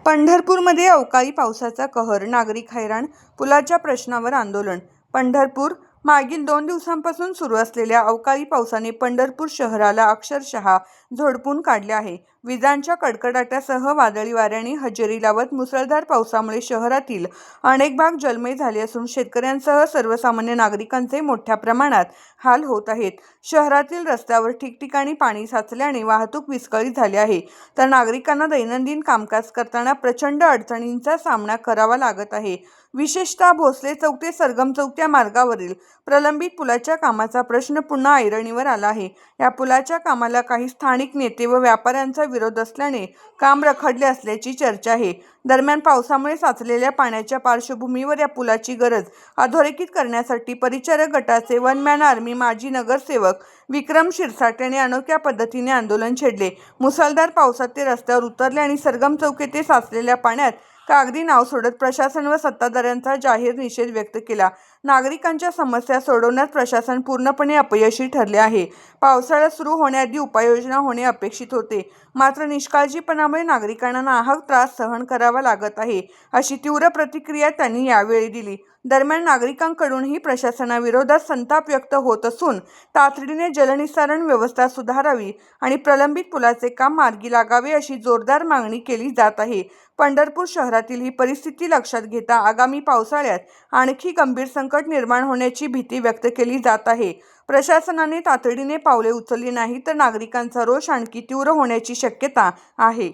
पंढरपूरमध्ये अवकाळी पावसाचा कहर, नागरिक हैराण, पुलाच्या प्रश्नावर आंदोलन. पंढरपूर मागील 2 दिवसांपासून सुरू असलेल्या अवकाळी पावसाने पंढरपूर शहराला अक्षरशः झोडपून काढले आहे. विजांच्या कडकडाटासह वादळी वाऱ्याने हजेरी लावत मुसळधार पावसामुळे शहरातील अनेक भाग जलमय झाले असून शेतकऱ्यांसह सर्वसामान्य नागरिकांचे मोठ्या प्रमाणात हाल होत आहेत. शहरातील रस्त्यावर ठिकठिकाणी पाणी साचल्याने वाहतूक विस्कळीत झाली आहे, तर नागरिकांना दैनंदिन कामकाज करताना प्रचंड अडचणींचा सामना करावा लागत आहे. विशेषतः भोसले चौक ते सरगम चौक या मार्गावरील प्रलंबित पुलाच्या कामाचा प्रश्न पुन्हा ऐरणीवर आला आहे. या पुलाच्या कामाला काही स्थानिक नेते व व्यापाऱ्यांचा विरोध असल्याने काम रखडले असल्याची चर्चा आहे. दरम्यान पावसामुळे साचलेल्या पाण्याच्या पार्श्वभूमीवर या पुलाची गरज अधोरेखित करण्यासाठी परिचारक गटाचे वन मॅन आर्मी माजी नगरसेवक विक्रम शिरसाट यांनी अनोख्या पद्धतीने आंदोलन छेडले. मुसळधार पावसात ते रस्त्यावर उतरले आणि सरगम चौक येथे साचलेल्या पाण्यात कागदी नाव सोडत प्रशासन व सत्ताधाऱ्यांचा जाहीर निषेध व्यक्त केला. नागरिकांच्या समस्या सोडवण्यात प्रशासन पूर्णपणे अपयशी ठरले आहे. पावसाळा सुरू होण्याआधी उपाययोजना होणे अपेक्षित होते, मात्र निष्काळजीपणामुळे नागरिकांना नाहक त्रास सहन करावा लागत आहे, अशी तीव्र प्रतिक्रिया त्यांनी यावेळी दिली. दरम्यान नागरिकांकडूनही प्रशासनाविरोधात संताप व्यक्त होत असून तातडीने जलनिस्सारण व्यवस्था सुधारावी आणि प्रलंबित पुलाचे काम मार्गी लागावे अशी जोरदार मागणी केली जात आहे. पंढरपूर शहरातील ही परिस्थिती लक्षात घेता आगामी पावसाळ्यात आणखी गंभीर संकट निर्माण होण्याची भीती व्यक्त केली जात आहे. प्रशासनाने तातडीने पावले उचलली नाही तर नागरिकांचा रोष आणखी तीव्र होण्याची शक्यता आहे.